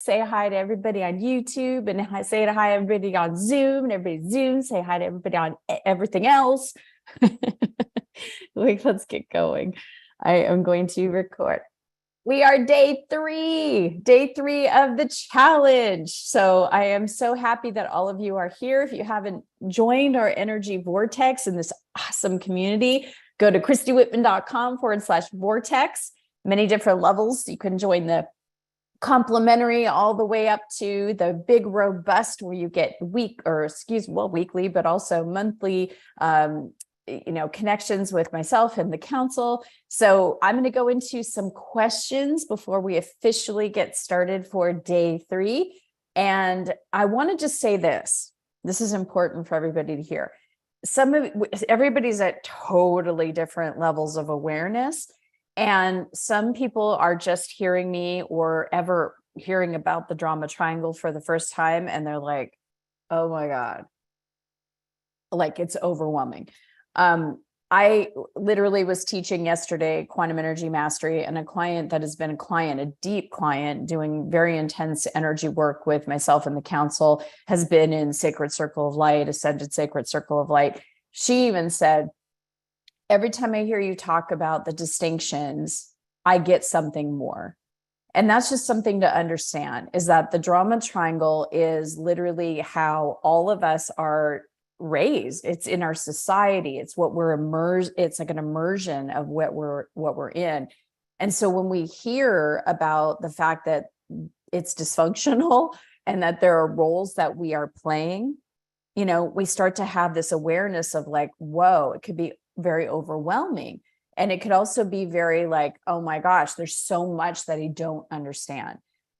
Say hi to everybody on YouTube and say hi to everybody on Zoom and everybody Zoom. Say hi to everybody on everything else. Like, let's get going. I am going to record. We are day three of the challenge. So I am so happy that all of you are here. If you haven't joined our energy vortex in this awesome community, go to christywhitman.com/vortex. Many different levels. You can join the complimentary all the way up to the big robust where you get weekly, but also monthly connections with myself and the council. So I'm going to go into some questions before we officially get started for day 3. And I want to just say this is important for everybody to hear. Everybody's at totally different levels of awareness. And some people are just hearing me or ever hearing about the drama triangle for the first time. And they're like, oh my God, like it's overwhelming. I literally was teaching yesterday quantum energy mastery, and a client that has been a deep client doing very intense energy work with myself and the council has been in Sacred Circle of Light, Ascended Sacred Circle of Light. She even said, every time I hear you talk about the distinctions, I get something more. And that's just something to understand, is that the drama triangle is literally how all of us are raised. It's in our society. It's what we're immersed. It's like an immersion of what we're in. And so when we hear about the fact that it's dysfunctional and that there are roles that we are playing, we start to have this awareness of like, whoa, it could be very overwhelming. And it could also be very like, oh my gosh, there's so much that I don't understand.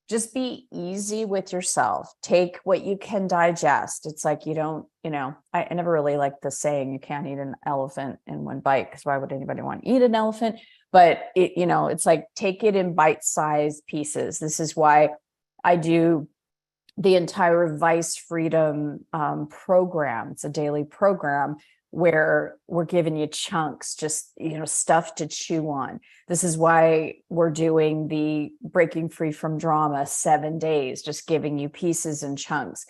Just be easy with yourself. Take what you can digest. It's like I never really liked the saying you can't eat an elephant in one bite, because why would anybody want to eat an elephant? But it's like, take it in bite-sized pieces. This is why I do the entire Vice Freedom program. It's a daily program where we're giving you chunks, just, stuff to chew on. This is why we're doing the Breaking Free from Drama 7 days, just giving you pieces and chunks.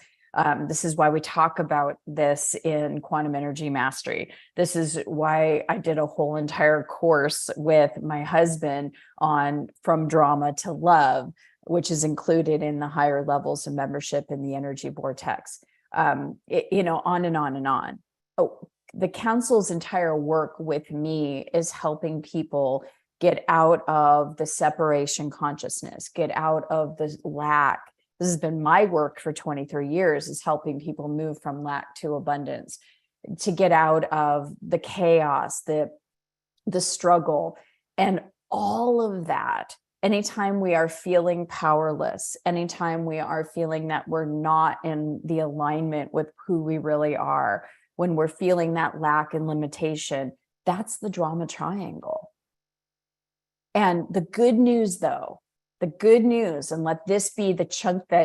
This is why we talk about this in Quantum Energy Mastery. This is why I did a whole entire course with my husband on From Drama to Love, which is included in the higher levels of membership in the energy vortex. On and on and on. Oh, the council's entire work with me is helping people get out of the separation consciousness, get out of the lack. This has been my work for 23 years, is helping people move from lack to abundance, to get out of the chaos, the struggle, and all of that. Anytime we are feeling powerless, anytime we are feeling that we're not in the alignment with who we really are, when we're feeling that lack and limitation, that's the drama triangle. And the good news, though, and let this be the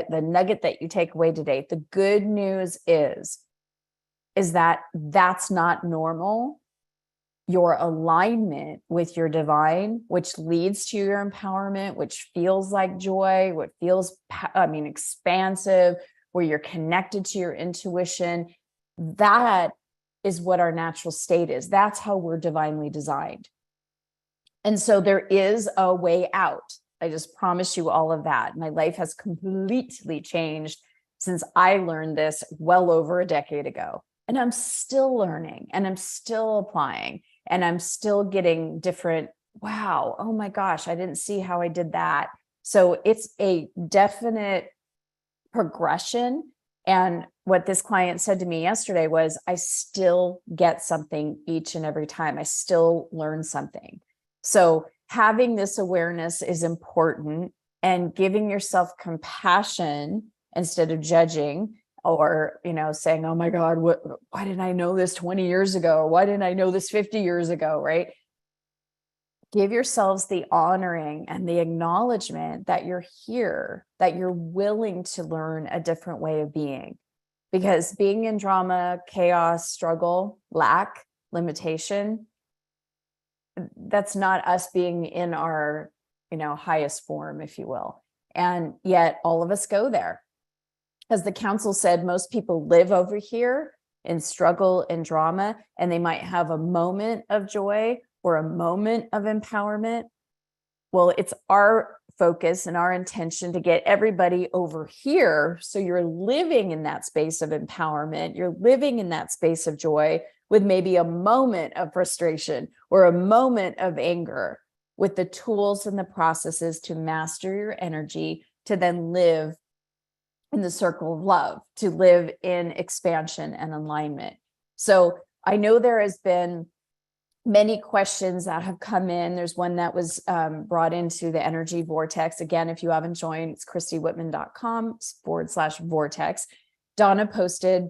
the nugget that you take away today. The good news is that that's not normal. Your alignment with your divine, which leads to your empowerment, which feels like joy, what feels, expansive, where you're connected to your intuition, that is what our natural state is. That's how we're divinely designed. And so there is a way out. I just promise you all of that. My life has completely changed since I learned this well over a decade ago. And I'm still learning, and I'm still applying, and I'm still getting different, wow, oh my gosh, I didn't see how I did that. So it's a definite progression. And what this client said to me yesterday was, I still get something each and every time. I still learn something. So having this awareness is important, and giving yourself compassion instead of judging, or, saying, oh my God, why didn't I know this 20 years ago? Why didn't I know this 50 years ago, right? Give yourselves the honoring and the acknowledgement that you're here, that you're willing to learn a different way of being. Because being in drama, chaos, struggle, lack, limitation, that's not us being in our, highest form, if you will. And yet all of us go there. As the council said, most people live over here in struggle and drama, and they might have a moment of joy or a moment of empowerment. Well, it's our focus and our intention to get everybody over here. So you're living in that space of empowerment. You're living in that space of joy with maybe a moment of frustration or a moment of anger, with the tools and the processes to master your energy, to then live in the circle of love, to live in expansion and alignment. So I know there has been many questions that have come in. There's one that was brought into the energy vortex. Again, if you haven't joined, it's christywhitman.com/vortex. Donna posted,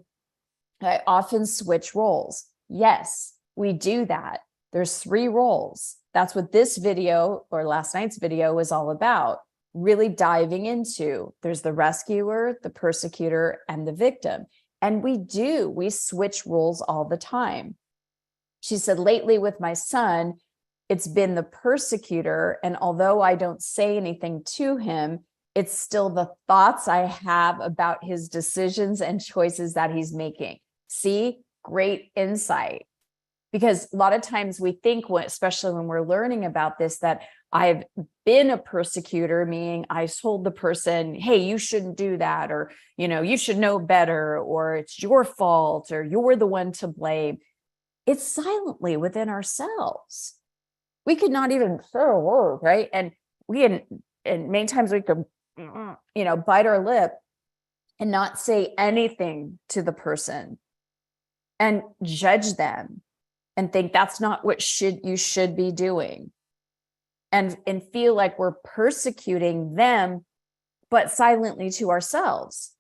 I often switch roles. Yes, we do that. There's 3 roles. That's what this video, or last night's video, was all about. Really diving into, there's the rescuer, the persecutor, and the victim. And we switch roles all the time. She said, lately with my son, it's been the persecutor. And although I don't say anything to him, it's still the thoughts I have about his decisions and choices that he's making. See, great insight. Because a lot of times we think, especially when we're learning about this, that I've been a persecutor, meaning I told the person, hey, you shouldn't do that, or, you should know better, or it's your fault, or you're the one to blame. It's silently within ourselves. We could not even say a word, right? And many times we could, bite our lip and not say anything to the person and judge them and think that's not what you should be doing, and feel like we're persecuting them, but silently to ourselves.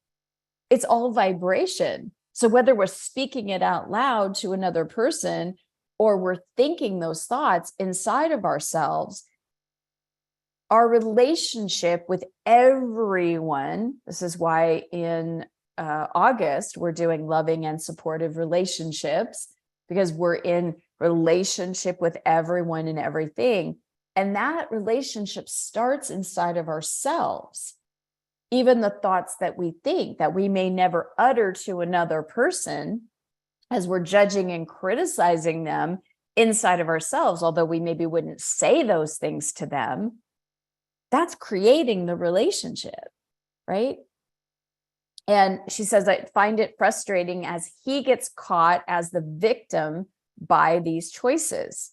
It's all vibration. So whether we're speaking it out loud to another person or we're thinking those thoughts inside of ourselves, our relationship with everyone, this is why in August, we're doing loving and supportive relationships, because we're in relationship with everyone and everything. And that relationship starts inside of ourselves. Even the thoughts that we think that we may never utter to another person, as we're judging and criticizing them inside of ourselves, although we maybe wouldn't say those things to them, that's creating the relationship, right? And she says, I find it frustrating as he gets caught as the victim by these choices.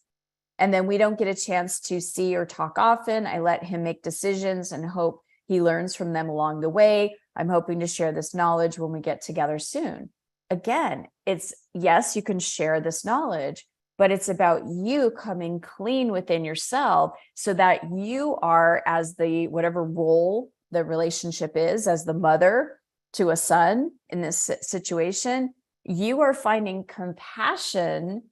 And then we don't get a chance to see or talk often. I let him make decisions and hope he learns from them along the way. I'm hoping to share this knowledge when we get together soon. Again, it's, yes, you can share this knowledge, but it's about you coming clean within yourself so that you are, as the whatever role the relationship is, as the mother to a son in this situation, you are finding compassion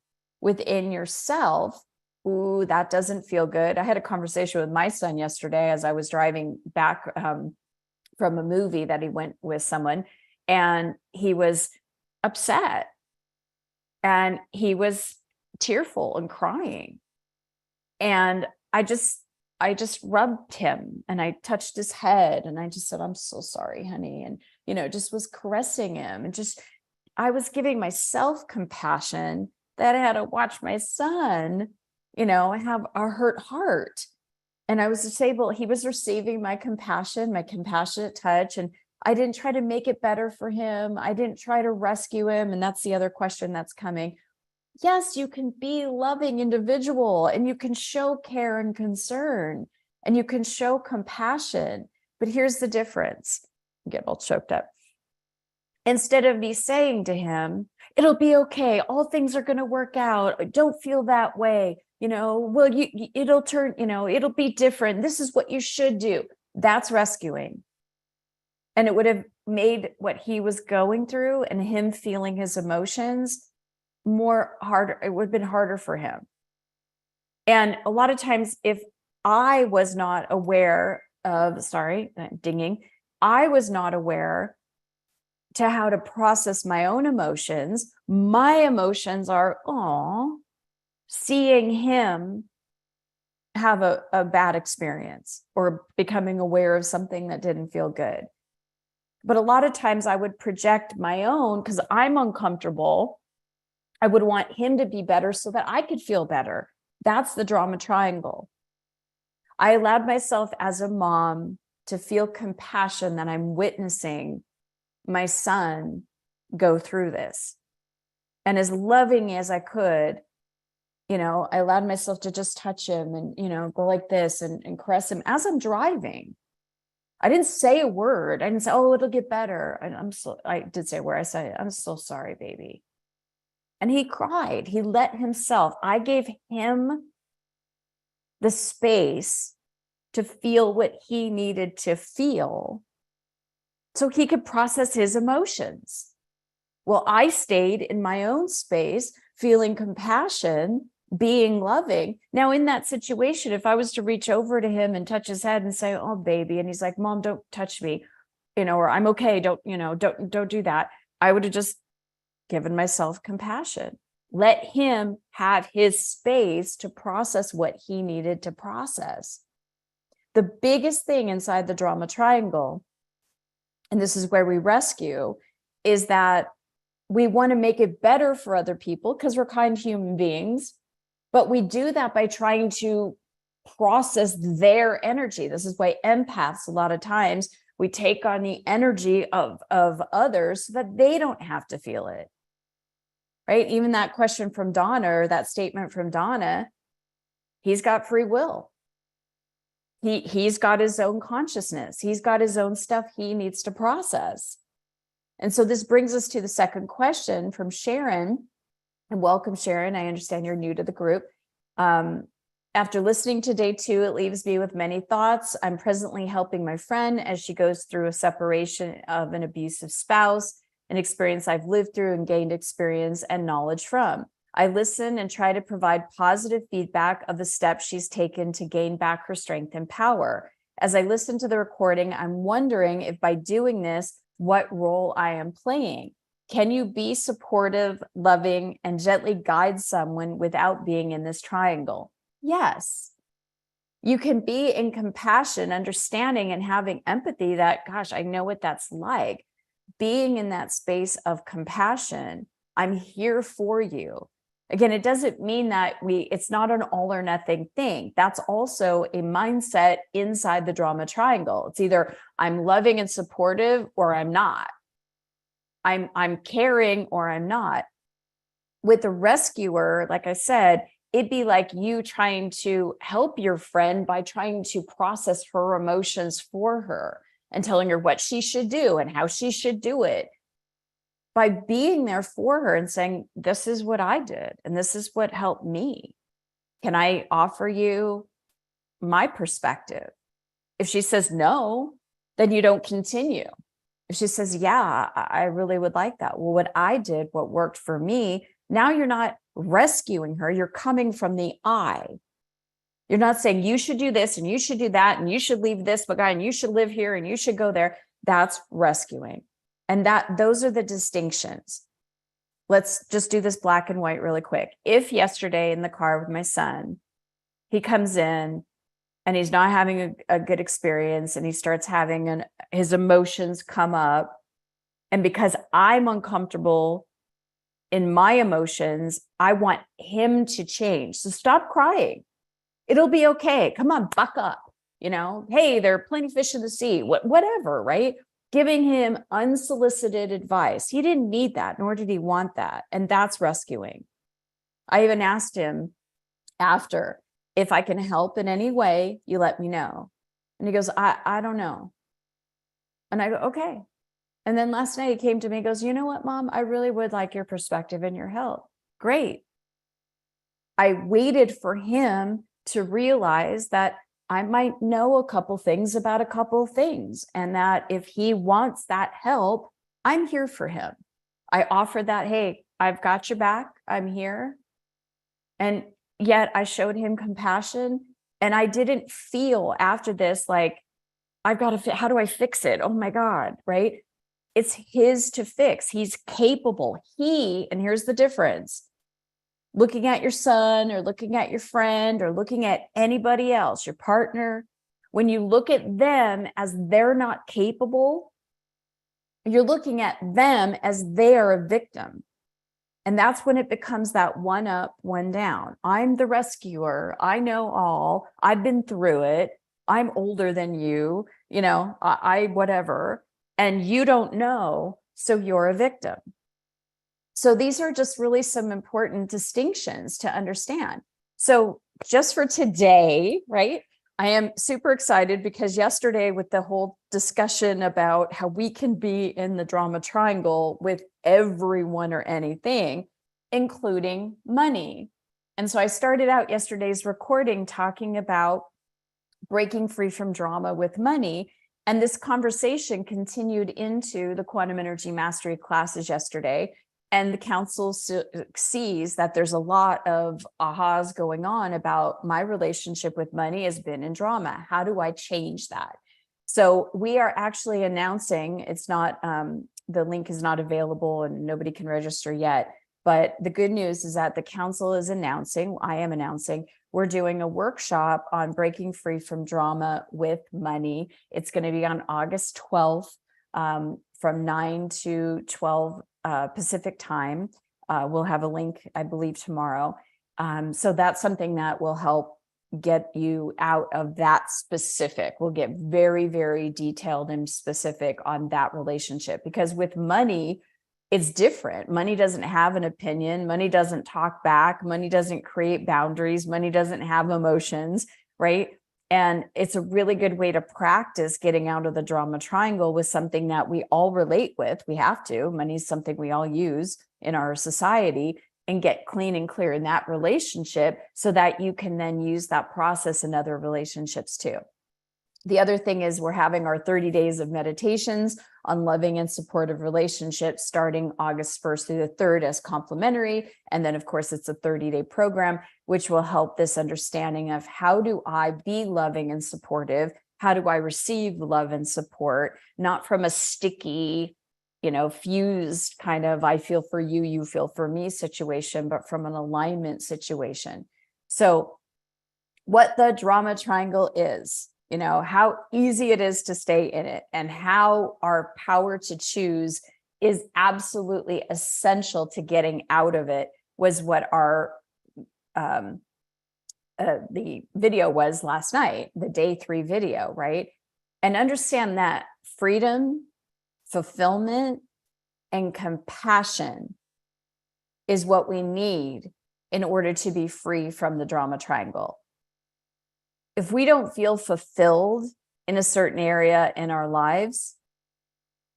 within yourself. Ooh, that doesn't feel good. I had a conversation with my son yesterday as I was driving back from a movie that he went with someone, and he was upset and he was tearful and crying. And I just rubbed him and I touched his head and I just said, I'm so sorry, honey. And, just was caressing him, and I was giving myself compassion that I had to watch my son, have a hurt heart. And I was disabled. He was receiving my compassion, my compassionate touch. And I didn't try to make it better for him. I didn't try to rescue him. And that's the other question that's coming. Yes, you can be a loving individual and you can show care and concern and you can show compassion. But here's the difference. I get all choked up. Instead of me saying to him, it'll be okay, all things are going to work out, don't feel that way, well, it'll turn, it'll be different, this is what you should do. That's rescuing. And it would have made what he was going through and him feeling his emotions harder. It would have been harder for him. And a lot of times, if I was not aware of, I was not aware to how to process my own emotions. My emotions are, seeing him have a bad experience or becoming aware of something that didn't feel good. But a lot of times I would project my own, because I'm uncomfortable. I would want him to be better so that I could feel better. That's the drama triangle. I allowed myself as a mom to feel compassion that I'm witnessing my son go through this. And as loving as I could, I allowed myself to just touch him and, go like this and caress him as I'm driving. I didn't say a word. I didn't say, oh, it'll get better. And I did say a word. I said, I'm so sorry, baby. And he cried. He let himself. I gave him the space to feel what he needed to feel so he could process his emotions. Well, I stayed in my own space, feeling compassion, being loving. Now, in that situation, if I was to reach over to him and touch his head and say, oh, baby, and he's like, Mom, don't touch me, or I'm okay. Don't do that. I would have just given myself compassion. Let him have his space to process what he needed to process. The biggest thing inside the drama triangle, and this is where we rescue, is that we want to make it better for other people because we're kind human beings, but we do that by trying to process their energy. This is why empaths, a lot of times, we take on the energy of others so that they don't have to feel it. Right? Even that question from Donna, or that statement from Donna, he's got free will. He's got his own consciousness. He's got his own stuff he needs to process. And so this brings us to the second question from Sharon. And welcome, Sharon. I understand you're new to the group. After listening to day 2, it leaves me with many thoughts. I'm presently helping my friend as she goes through a separation of an abusive spouse, an experience I've lived through and gained experience and knowledge from. I listen and try to provide positive feedback of the steps she's taken to gain back her strength and power. As I listen to the recording, I'm wondering if by doing this, what role I am playing. Can you be supportive, loving, and gently guide someone without being in this triangle? Yes. You can be in compassion, understanding, and having empathy that, gosh, I know what that's like. Being in that space of compassion, I'm here for you. Again, it doesn't mean that it's not an all or nothing thing. That's also a mindset inside the drama triangle. It's either I'm loving and supportive or I'm not. I'm caring or I'm not. With the rescuer, like I said, it'd be like you trying to help your friend by trying to process her emotions for her and telling her what she should do and how she should do it. By being there for her and saying, this is what I did, and this is what helped me. Can I offer you my perspective? If she says no, then you don't continue. If she says, yeah, I really would like that. Well, what I did, what worked for me, now you're not rescuing her. You're coming from the I. You're not saying you should do this and you should do that and you should leave this guy and you should live here and you should go there. That's rescuing. And those are the distinctions. Let's just do this black and white really quick. If yesterday in the car with my son, he comes in and he's not having a good experience and he starts having his emotions come up. And because I'm uncomfortable in my emotions, I want him to change. So stop crying. It'll be okay. Come on, buck up. Hey, there are plenty of fish in the sea, whatever, right? Giving him unsolicited advice. He didn't need that, nor did he want that. And that's rescuing. I even asked him after, if I can help in any way, you let me know. And he goes, I don't know. And I go, okay. And then last night he came to me and goes, you know what, Mom, I really would like your perspective and your help. Great. I waited for him to realize that I might know a couple things about a couple things, and that if he wants that help, I'm here for him. I offered that, hey, I've got your back. I'm here. And yet I showed him compassion, and I didn't feel after this like, I've got to, how do I fix it? Oh my God, right? It's his to fix. He's capable. And here's the difference. looking at your son or looking at your friend or looking at anybody else, your partner, when you look at them as they're not capable, you're looking at them as they are a victim. And that's when it becomes that one up, one down. I'm the rescuer. I know all. I've been through it. I'm older than you, I whatever. And you don't know, so you're a victim. So these are just really some important distinctions to understand. So just for today, right? I am super excited because yesterday with the whole discussion about how we can be in the drama triangle with everyone or anything, including money. And so I started out yesterday's recording talking about breaking free from drama with money. And this conversation continued into the quantum energy mastery classes yesterday. And the council sees that there's a lot of ahas going on about my relationship with money has been in drama. How do I change that? So we are actually announcing, it's not, the link is not available and nobody can register yet. But the good news is that the council is announcing, I am announcing, we're doing a workshop on breaking free from drama with money. It's going to be on August 12th from 9 to 12 Pacific time. We'll have a link, I believe, tomorrow. So that's something that will help get you out of that specific. We'll get very, very detailed and specific on that relationship, because with money, it's different. Money doesn't have an opinion. Money doesn't talk back. Money doesn't create boundaries. Money doesn't have emotions, right? And it's a really good way to practice getting out of the drama triangle with something that we all relate with. We have to. Money is something we all use in our society, and get clean and clear in that relationship so that you can then use that process in other relationships too. The other thing is we're having our 30 days of meditations on loving and supportive relationships starting August 1st through the 3rd as complimentary. And then, of course, it's a 30-day program, which will help this understanding of how do I be loving and supportive? How do I receive love and support? Not from a sticky, fused kind of I feel for you, you feel for me situation, but from an alignment situation. So what the drama triangle is, how easy it is to stay in it, and how our power to choose is absolutely essential to getting out of it, was what our the video was last night, the day 3 video, right? And understand that freedom, fulfillment, and compassion is what we need in order to be free from the drama triangle. If we don't feel fulfilled in a certain area in our lives,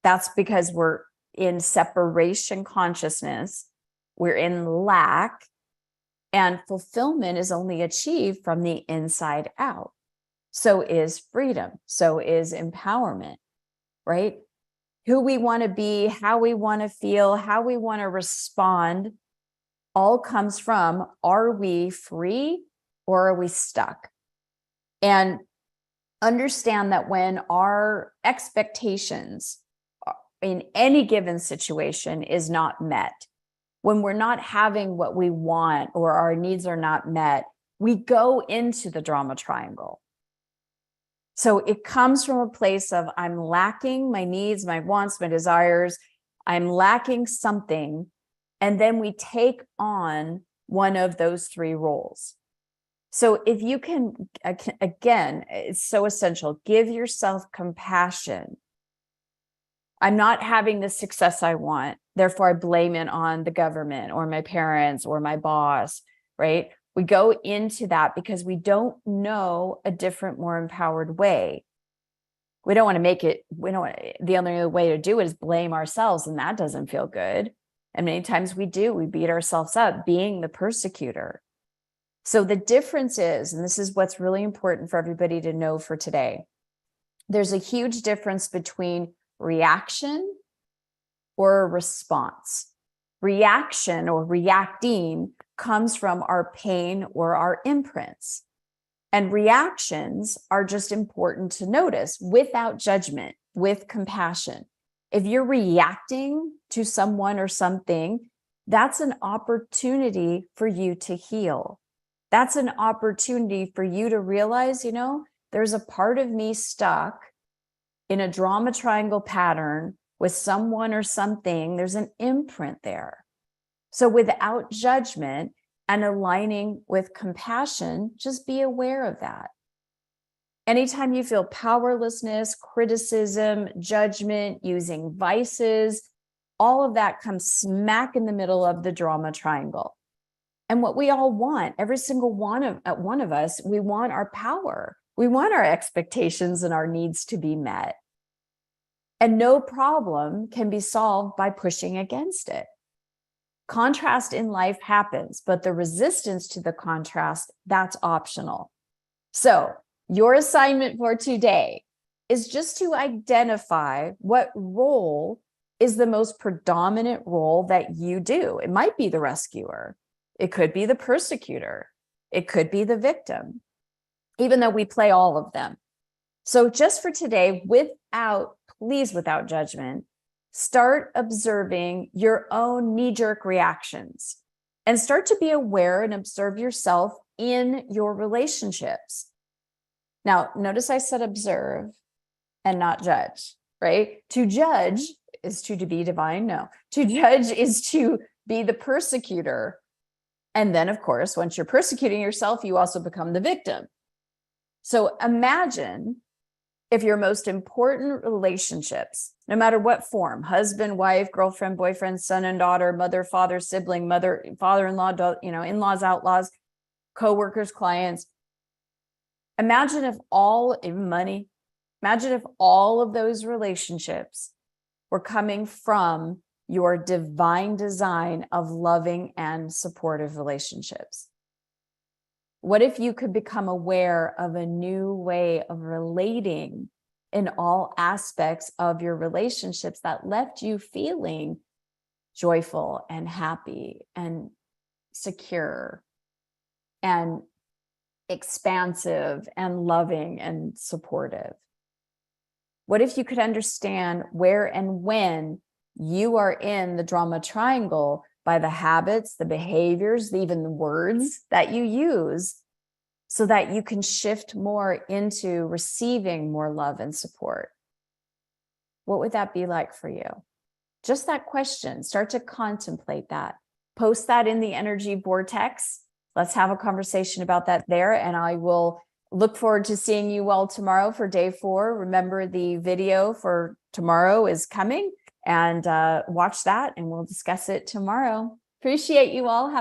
that's because we're in separation consciousness, we're in lack, and fulfillment is only achieved from the inside out. So is freedom, so is empowerment, right? Who we want to be, how we want to feel, how we want to respond, all comes from, are we free or are we stuck? And understand that when our expectations in any given situation is not met, when we're not having what we want or our needs are not met, we go into the drama triangle. So it comes from a place of I'm lacking my needs, my wants, my desires. I'm lacking something. And then we take on one of those 3 roles. So if you can, again, it's so essential, give yourself compassion. I'm not having the success I want, therefore I blame it on the government or my parents or my boss, right? We go into that because we don't know a different, more empowered way. We don't want to make it, the only way to do it is blame ourselves, and that doesn't feel good. And many times we beat ourselves up being the persecutor. So the difference is, and this is what's really important for everybody to know for today, there's a huge difference between reaction or response. Reaction or reacting comes from our pain or our imprints. And reactions are just important to notice without judgment, with compassion. If you're reacting to someone or something, That's an opportunity for you to heal. That's an opportunity for you to realize, there's a part of me stuck in a drama triangle pattern with someone or something. There's an imprint there. So without judgment and aligning with compassion, just be aware of that. Anytime you feel powerlessness, criticism, judgment, using vices, all of that comes smack in the middle of the drama triangle. And what we all want, every single one of us, we want our power. We want our expectations and our needs to be met. And no problem can be solved by pushing against it. Contrast in life happens, but the resistance to the contrast, that's optional. So your assignment for today is just to identify what role is the most predominant role that you do. It might be the rescuer. It could be the persecutor. It could be the victim, even though we play all of them. So just for today, please, without judgment, start observing your own knee-jerk reactions and start to be aware and observe yourself in your relationships. Now, notice I said observe and not judge, right? To judge is to be divine. No, to judge is to be the persecutor. And then, of course, once you're persecuting yourself, you also become the victim. So imagine if your most important relationships, no matter what form, husband, wife, girlfriend, boyfriend, son and daughter, mother, father, sibling, mother, father-in-law, in-laws, outlaws, coworkers, clients. Imagine if imagine if all of those relationships were coming from your divine design of loving and supportive relationships. What if you could become aware of a new way of relating in all aspects of your relationships that left you feeling joyful and happy and secure and expansive and loving and supportive? What if you could understand where and when you are in the drama triangle by the habits, the behaviors, even the words that you use, so that you can shift more into receiving more love and support? What would that be like for you? Just that question. Start to contemplate that. Post that in the energy vortex. Let's have a conversation about that there. And I will look forward to seeing you all tomorrow for day 4. Remember, the video for tomorrow is coming, and watch that and we'll discuss it tomorrow. Appreciate you all.